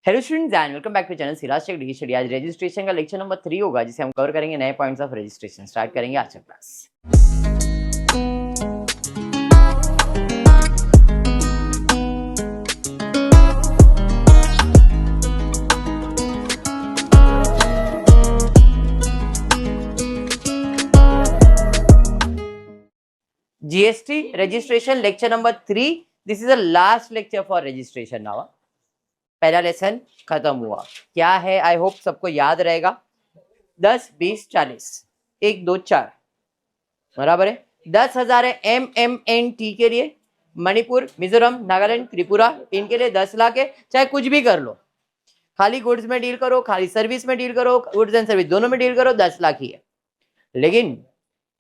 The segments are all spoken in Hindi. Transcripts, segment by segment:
Hello students and welcome back to channel Siraj tech degree study. आज रजिस्ट्रेशन का लेक्चर नंबर 3 होगा जिसे हम कवर करेंगे नए पॉइंट्स ऑफ रजिस्ट्रेशन। स्टार्ट करेंगे आज का class. GST registration lecture number 3। This is the last lecture for registration now. पहला लेसन खत्म हुआ। क्या है? आई होप सबको याद रहेगा। 10, 20, 40, 1, 2, 4 बराबर है। 10,000 है MMNT के लिए। मणिपुर, मिजोरम, नागालैंड, त्रिपुरा, इनके लिए 10 लाख है। चाहे कुछ भी कर लो, खाली गुड्स में डील करो, खाली सर्विस में डील करो, गुड्स एंड सर्विस दोनों में डील करो, 10 लाख ही है। लेकिन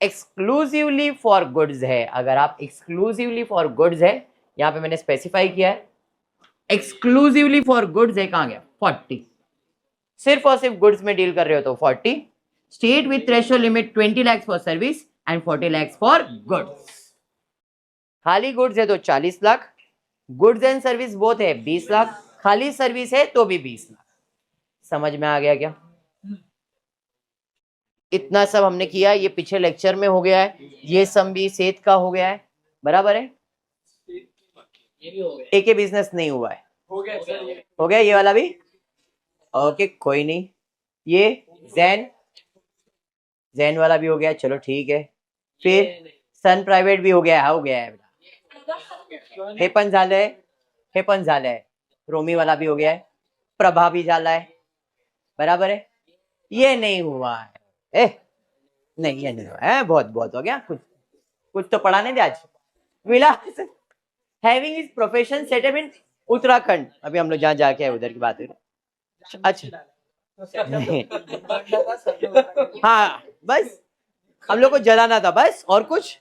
एक्सक्लूसिवली फॉर गुड्स है। अगर आप एक्सक्लूसिवली फॉर गुड्स है, यहाँ पे मैंने स्पेसिफाई किया है एक्सक्लूसिवली फॉर गुड्स है। कहां गया? 40। सिर्फ और सिर्फ गुड्स में डील कर रहे हो तो 40। State with threshold limit 20 lakh for service and 40 lakh for goods. खाली गुड्स है तो 40 lakh, goods and service both है 20 लाख, खाली सर्विस है तो भी 20 लाख। समझ में आ गया क्या? इतना सब हमने किया। ये पिछले लेक्चर में हो गया है, ये सम भी सेत का हो गया है, बराबर है। एक ही बिजनेस नहीं हुआ है, हो गया ये वाला भी। ओके कोई नहीं, ये जैन वाला भी हो गया, चलो ठीक है। फिर सन प्राइवेट भी हो गया है। हे पण झालंय, रोमी वाला भी हो गया है, प्रभा भी झाला है, बराबर है। ये नहीं हुआ है, नहीं ये नहीं हुआ है, बहुत हो गया। कुछ तो पढ़ाने दे आज। विलास हैविंग हिज प्रोफेशन सेटअप इन उत्तराखंड। अभी हम लोग जहाँ जाके आए उधर की बात है। अच्छा हाँ, बस हम लोग को जलाना था बस, और कुछ।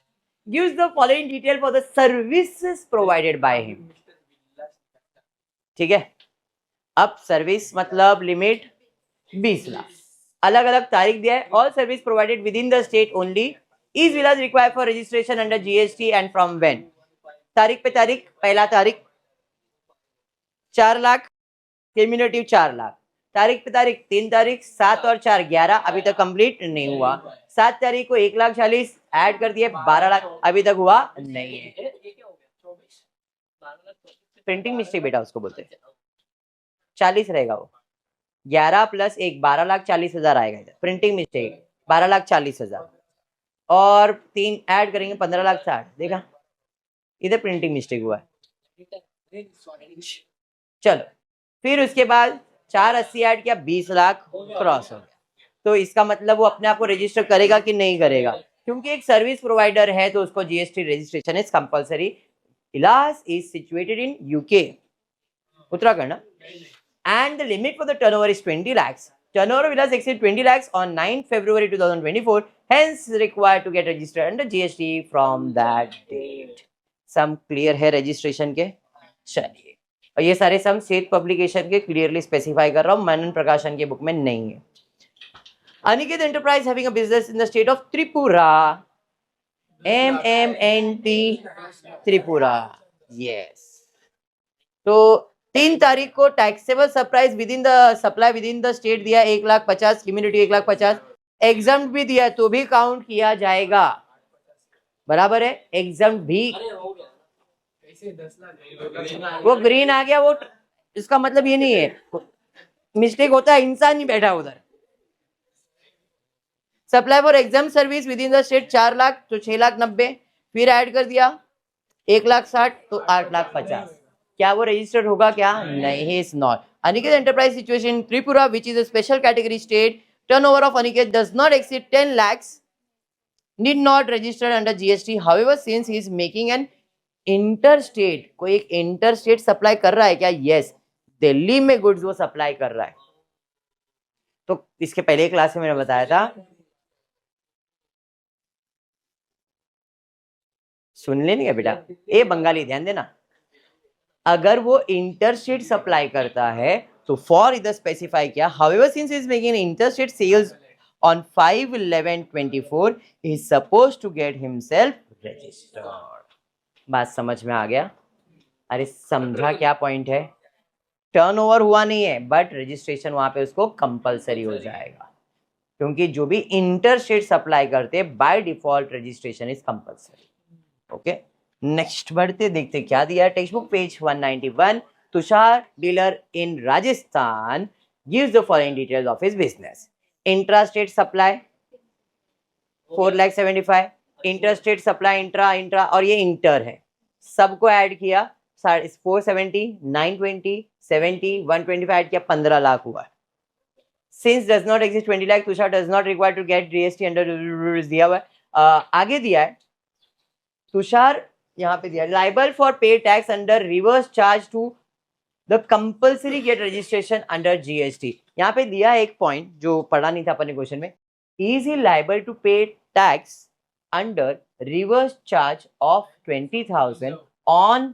Gives the following detail for the services provided by him. ठीक है, अब सर्विस मतलब लिमिट 20 लाख, अलग अलग तारीख दिया है। All service provided with in the state only is Vilas required for registration under GST and from when. तारीख पे तारीख, पहला तारीख 4 लाख, क्यूमुलेटिव 4 लाख। तारीख पे तारीख 3 तारीख, 7 और 4 11, अभी तक कंप्लीट नहीं हुआ। 7 तारीख को 1,40,000 ऐड कर दिए, 12 लाख अभी तक हुआ नहीं है। प्रिंटिंग मिस्टेक बेटा उसको बोलते हैं। 40 रहेगा वो, 11 प्लस 1 12,40,000 आएगा इधर। प्रिंटिंग मिस्टेक 12,40,000 और 3 ऐड करेंगे 15,60,000। देखा इधर प्रिंटिंग मिस्टेक हुआ है। चलो फिर उसके बाद 480 ऐड किया, 20 लाख क्रॉस हो गया। तो इसका मतलब वो अपने आप को रजिस्टर करेगा कि नहीं करेगा? क्योंकि एक सर्विस प्रोवाइडर है तो उसको GST registration is compulsory. Vilas is situated in UK, Uttarakhand, and the limit for the turnover is 20 lakhs. Turnover will exceed 20 lakhs on 9 February 2024, hence required to get registered under GST from that date. Sum clear है रजिस्ट्रेशन के? चलिए, और ये सारे सम सेठ पब्लिकेशन के क्लियरली स्पेसिफाई कर रहा हूँ, मनन प्रकाशन के बुक में नहीं है। Aniket enterprise having a business in the state of Tripura, MMNT Tripura, yes. तो 3 तारीख को taxable supplies with in the supply with in the state दिया 1,50,000, क्यूमुलेटिव 1,50,000। एग्जाम भी दिया तो भी काउंट किया जाएगा, बराबर है। एग्जाम भी वो ग्रीन आ गया, वो इसका मतलब ये नहीं है, मिस्टेक होता है, इंसान नहीं बैठा उधर। Supply for exam service with in the state 4 lakh तो 6,90,000, फिर ऐड कर दिया 1,60,000 तो 8,50,000। क्या वो रजिस्टर्ड होगा? क्या नहीं, is not. Aniket enterprise situation in Tripura which is a special category state, turnover of Aniket does not exceed 10 lakhs, need not registered under GST. However since he is making an interstate, कोई एक इंटरस्टेट सप्लाई कर रहा है क्या? यस, दिल्ली में गुड्स वो सप्लाई कर रहा है। तो इसके पहले क्लास में मैंने बताया था, सुन लेने का बेटा, ए बंगाली ध्यान देना, अगर वो इंटरस्टेट सप्लाई करता है तो फॉर इधर स्पेसिफाई किया, however since is making interstate sales on 5/11/24 he is supposed to get himself registered. बात समझ में आ गया? अरे समझा क्या पॉइंट है? टर्नओवर हुआ नहीं है बट रजिस्ट्रेशन वहां पे उसको कंपलसरी हो जाएगा, क्योंकि जो भी इंटर स्टेट सप्लाई करते हैं by default registration is compulsory. Okay, next बढ़ते देखते क्या दिया है text book page 191। Tushar dealer in Rajasthan gives the following details of his business. Intra-state supply 4,75,000, interstate supply intra और ये इंटर है, सबको ऐड किया 470, 920, 70, 125 ऐड किया 15 लाख हुआ। Since does not exist 20 lakh, Tushar does not require to get GST under दिया हुआ है। आगे दिया है तुषार, यहाँ पे दिया liable for pay tax under reverse charge to the compulsory get registration under GST। यहाँ पे दिया एक पॉइंट जो पढ़ा नहीं था अपने क्वेश्चन में, is he liable to pay tax under reverse charge of 20,000 on,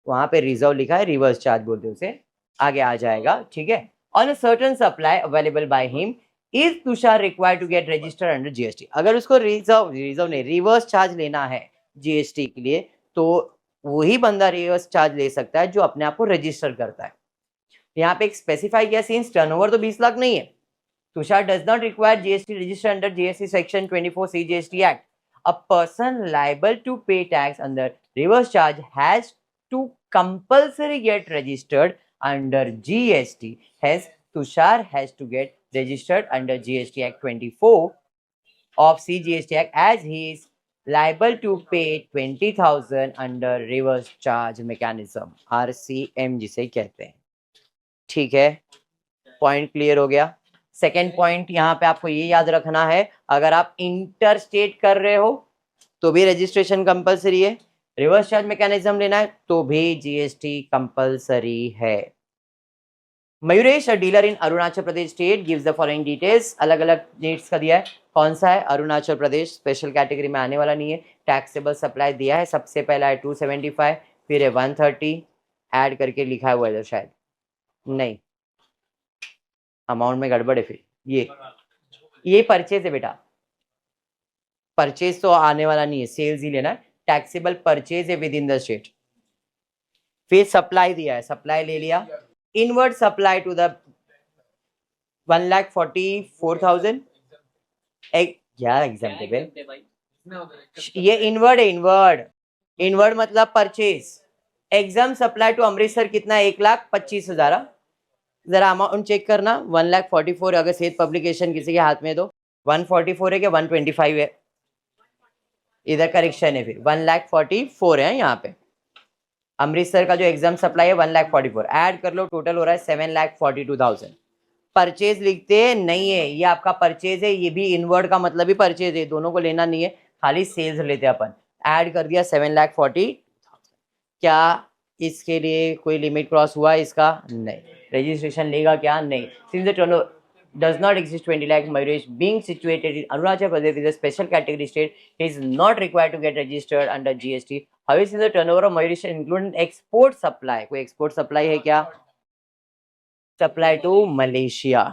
वहां पे रिजर्व लिखा है, रिवर्स चार्ज बोलते हैं उसे, आगे आ जाएगा, ठीक है, on a certain supply available by him, is Tushar required to get registered under GST। अगर उसको रिजर्व नहीं रिवर्स चार्ज लेना है GST के लिए तो वही बंदा रिवर्स चार्ज ले सकता है जो अपने आप को रजिस्टर करता है। यहाँ पे एक स्पेसिफाई किया, सिंस टर्नओवर तो 20 लाख नहीं है, Tushar does not require GST register under GST section 24 CGST act. A person liable to pay tax under reverse charge has to compulsory get registered under GST, has Tushar has to get registered under GST act 24 of CGST Act as he is liable to pay 20,000 under reverse charge mechanism, RCM जिसे कहते हैं। ठीक है, पॉइंट क्लियर हो गया। सेकेंड पॉइंट यहाँ पे आपको ये याद रखना है, अगर आप इंटर स्टेट कर रहे हो तो भी रजिस्ट्रेशन कंपलसरी है, रिवर्स चार्ज मैकेनिज्म लेना है तो भी GST कंपलसरी है। मयूरेश अ dealer in Arunachal Pradesh state gives the following details, अलग अलग डेट्स का दिया है, कौन सा है, अरुणाचल प्रदेश, स्पेशल कैटेगरी में आने वाला नहीं है। टैक्सेबल सप्लाई दिया है, सबसे पहला है 275, फिर है 130, ऐड करके लिखा हुआ है शायद, नहीं अमाउंट में गड़बड़ है, फिर ये परचेज है बेटा, परचेज तो आने वाला नहीं है, सेल्स ही लेना है, टैक्सेबल परचेज है विद इन द स्टेट। फिर सप्लाई दिया है, सप्लाई ले लिया, इनवर्ड सप्लाई टू द 1,44,000 क्या एग्जाम्पल, ये इनवर्ड है, इनवर्ड मतलब purchase. Exempt supply to Amritsar कितना है, 1,25,000, जरा अमाउंट चेक करना, 1,44,000 अगर सेहत पब्लिकेशन किसी के हाथ में, तो 144 है कि 125 है, इधर करेक्शन है, फिर 1,44,000 है यहाँ पे। अमृतसर का जो एग्जाम सप्लाई है 1,44,000, ऐड कर लो, टोटल हो रहा है 7,42,000। परचेज लिखते नहीं है, ये आपका परचेज है, ये भी इनवर्ड का मतलब ही परचेज है, दोनों को लेना नहीं है, खाली सेल्स लेते हैं अपन। ऐड कर दिया 7,40,000। क्या इसके लिए कोई लिमिट क्रॉस हुआ इसका, नहीं। रजिस्ट्रेशन लेगा क्या, नहीं। Since the turnover does not exist 20 lakh, Mayuresh being situated in Arunachal Pradesh is a special category state, he is not required to get registered under GST। However, since the turnover of Mayuresh include export supply, कोई export supply है क्या, supply to Malaysia,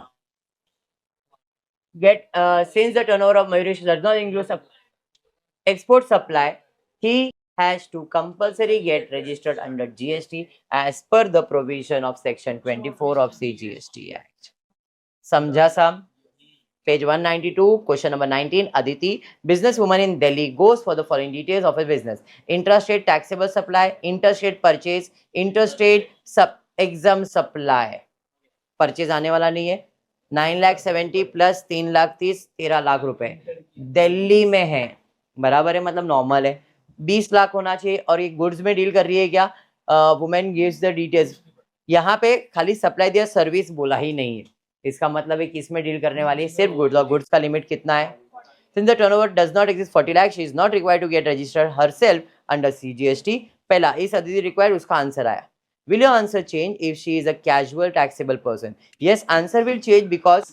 get since the turnover of Mayuresh does not include export supply, he has to compulsory get registered under GST as per the provision of section 24 of CGST Act। समझा साहब। Page 192, question number 19, Aditi, business woman in Delhi goes for the following details of A business, intrastate taxable supply, interstate purchase, interstate exempt supply. Purchase आने वाला नहीं है, 9,70,000 प्लस 3,30,000, 13 लाख रुपए दिल्ली में है, बराबर है, मतलब नॉर्मल है, 20 लाख होना चाहिए। और ये गुड्स में डील कर रही है क्या, वुमेन गिव्स द डिटेल्स, यहाँ पे खाली सप्लाई दिया, सर्विस बोला ही नहीं है, इसका मतलब है किस में डील करने वाली है, सिर्फ गुड्स, और गुड्स का लिमिट कितना है। Since the turnover does not exist 40 lakh, she is not required to get registered herself under CGST। पहला इस अदिति रिक्वायर्ड, उसका आंसर आया। Will your answer change if she is a casual taxable person? Yes, answer will change because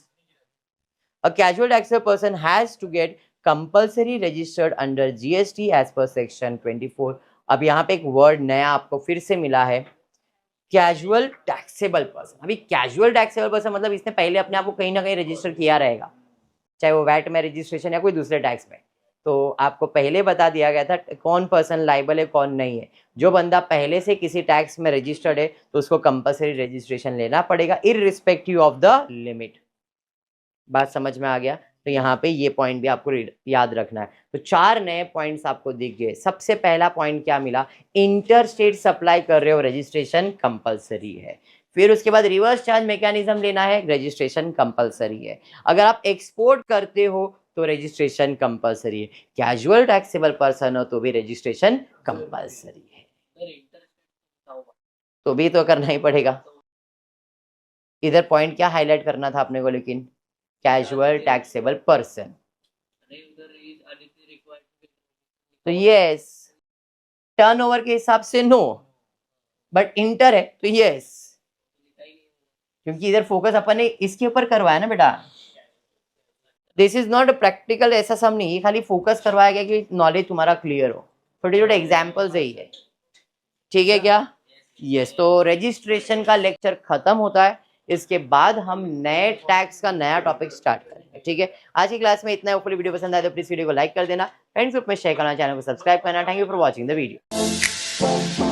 a casual taxable person has to get compulsory registered under GST as per section 24। अब यहाँ पे एक वर्ड नया आपको फिर से मिला है, कैजुअल टैक्सेबल पर्सन। अभी कैजुअल टैक्सेबल पर्सन मतलब इसने पहले अपने आप को कहीं ना कहीं रजिस्टर किया रहेगा, चाहे वो वैट में रजिस्ट्रेशन या कोई दूसरे टैक्स में, तो आपको पहले बता दिया गया था कौन पर्सन लाइबल है कौन नहीं है। जो बंदा पहले से किसी टैक्स में रजिस्टर्ड है तो उसको कंपलसरी रजिस्ट्रेशन लेना पड़ेगा इररिस्पेक्टिव ऑफ द लिमिट। बात समझ में आ गया? तो यहाँ पे ये पॉइंट भी आपको याद रखना है। तो 4 नए पॉइंट्स आपको दिख गए। सबसे पहला पॉइंट क्या मिला, इंटर स्टेट सप्लाई कर रहे हो रजिस्ट्रेशन कंपलसरी है। फिर उसके बाद रिवर्स चार्ज मैकेनिज्म लेना है, रजिस्ट्रेशन कंपलसरी है। अगर आप एक्सपोर्ट करते हो तो रजिस्ट्रेशन कंपलसरी है। कैजुअल टैक्सेबल पर्सन हो तो भी रजिस्ट्रेशन कंपलसरी है। तो भी तो करना ही पड़ेगा। इधर पॉइंट क्या हाईलाइट करना था आपने को, लेकिन कैजुअल टैक्सेबल पर्सन। तो यस, टर्नओवर के हिसाब से नो, बट इंटर है तो यस, क्योंकि इधर फोकस अपन ने इसके ऊपर करवाया ना बेटा। दिस इज नॉट प्रैक्टिकल, ऐसा सब नहीं, ये खाली फोकस करवाया गया कि नॉलेज तुम्हारा क्लियर हो। छोटे छोटे एग्जाम्पल्स ही है, ठीक है क्या? यस। तो रजिस्ट्रेशन का लेक्चर खत्म होता है, इसके बाद हम नए टैक्स का नया टॉपिक स्टार्ट करेंगे, ठीक है? आज की क्लास में इतना है। ऊपर वीडियो पसंद आए तो प्लीज वीडियो को लाइक कर देना, फ्रेंड्स ग्रुप में शेयर करना, चैनल को सब्सक्राइब करना। Thank you for watching the video.